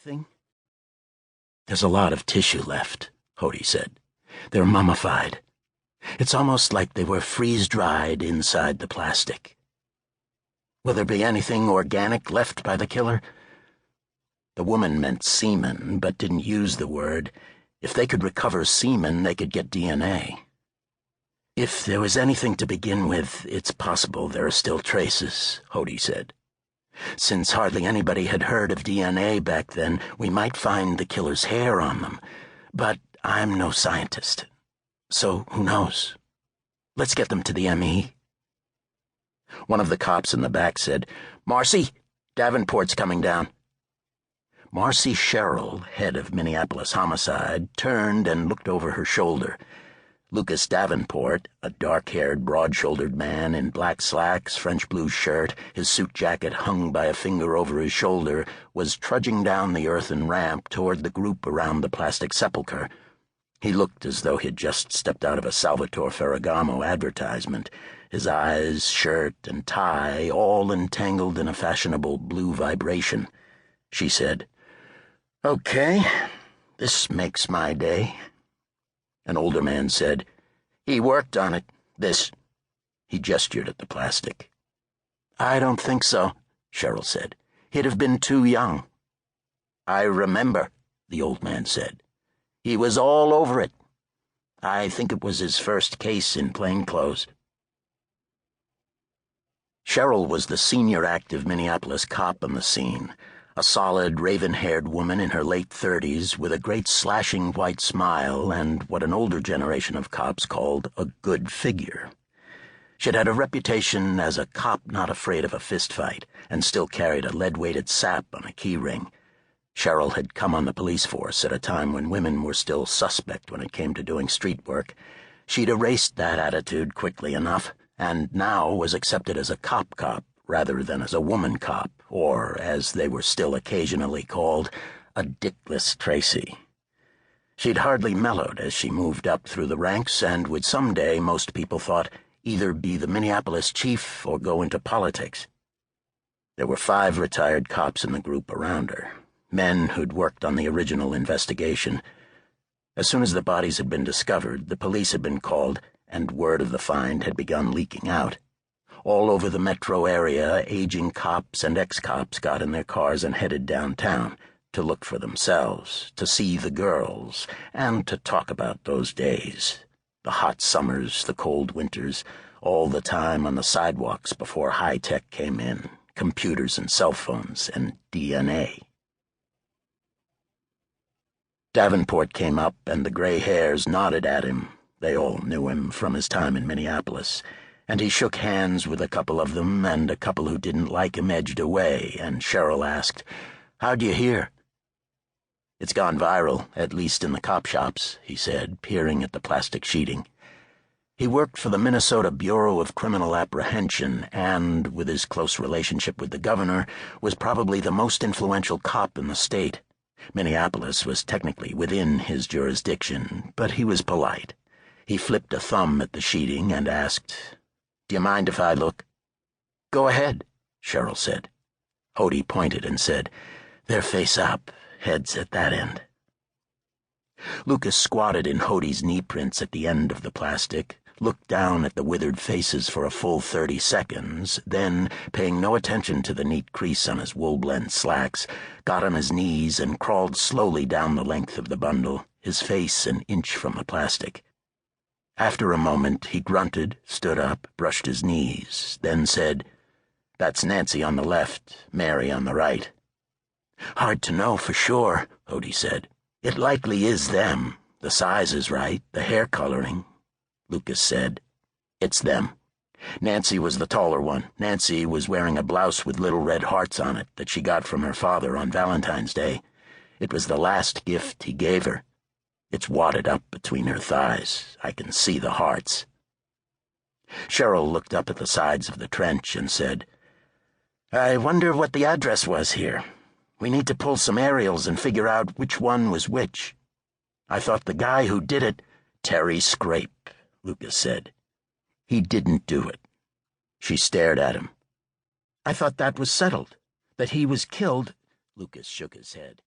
anything?" "There's a lot of tissue left," Hody said. "They're mummified. It's almost like they were freeze-dried inside the plastic." "Will there be anything organic left by the killer?" The woman meant semen, but didn't use the word. If they could recover semen, they could get DNA. "If there was anything to begin with, it's possible there are still traces," Hody said. "Since hardly anybody had heard of DNA back then, we might find the killer's hair on them. But I'm no scientist. So who knows? Let's get them to the ME." One of the cops in the back said, "Marcy, Davenport's coming down." Marcy Sherrill, head of Minneapolis Homicide, turned and looked over her shoulder. Lucas Davenport, a dark-haired, broad-shouldered man in black slacks, French blue shirt, his suit jacket hung by a finger over his shoulder, was trudging down the earthen ramp toward the group around the plastic sepulchre. He looked as though he'd just stepped out of a Salvatore Ferragamo advertisement, his eyes, shirt, and tie all entangled in a fashionable blue vibration. She said, "Okay, this makes my day." An older man said, "He worked on it, this." He gestured at the plastic. "I don't think so," Sherrill said. "He'd have been too young." "I remember," the old man said. "He was all over it. I think it was his first case in plainclothes." Sherrill was the senior active Minneapolis cop on the scene, a solid, raven-haired woman in her late 30s with a great slashing white smile and what an older generation of cops called a good figure. She'd had a reputation as a cop not afraid of a fistfight and still carried a lead-weighted sap on a keyring. Sherrill had come on the police force at a time when women were still suspect when it came to doing street work. She'd erased that attitude quickly enough, and now was accepted as a cop rather than as a woman cop, or, as they were still occasionally called, a dickless Tracy. She'd hardly mellowed as she moved up through the ranks and would someday, most people thought, either be the Minneapolis chief or go into politics. There were 5 retired cops in the group around her, men who'd worked on the original investigation. As soon as the bodies had been discovered, the police had been called, and word of the find had begun leaking out. All over the metro area, aging cops and ex-cops got in their cars and headed downtown to look for themselves, to see the girls, and to talk about those days. The hot summers, the cold winters, all the time on the sidewalks before high-tech came in, computers and cell phones and DNA. Davenport came up, and the gray hairs nodded at him. They all knew him from his time in Minneapolis, and he shook hands with a couple of them, and a couple who didn't like him edged away, and Sherrill asked, "How'd you hear?" "It's gone viral, at least in the cop shops," he said, peering at the plastic sheeting. He worked for the Minnesota Bureau of Criminal Apprehension and, with his close relationship with the governor, was probably the most influential cop in the state. Minneapolis was technically within his jurisdiction, but he was polite. He flipped a thumb at the sheeting and asked, "Do you mind if I look?" "Go ahead," Sherrill said. Hody pointed and said, "They're face up, heads at that end." Lucas squatted in Hody's knee prints at the end of the plastic, looked down at the withered faces for a full 30 seconds, then, paying no attention to the neat crease on his wool-blend slacks, got on his knees and crawled slowly down the length of the bundle, his face an inch from the plastic. After a moment, he grunted, stood up, brushed his knees, then said, "That's Nancy on the left, Mary on the right." "Hard to know for sure," Hody said. "It likely is them. The size is right, the hair coloring." Lucas said, "It's them. Nancy was the taller one. Nancy was wearing a blouse with little red hearts on it that she got from her father on Valentine's Day. It was the last gift he gave her. It's wadded up between her thighs. I can see the hearts." Sherrill looked up at the sides of the trench and said, "I wonder what the address was here. We need to pull some aerials and figure out which one was which. I thought the guy who did it—" "Terry Scrape," Lucas said. "He didn't do it." She stared at him. "I thought that was settled, that he was killed." Lucas shook his head.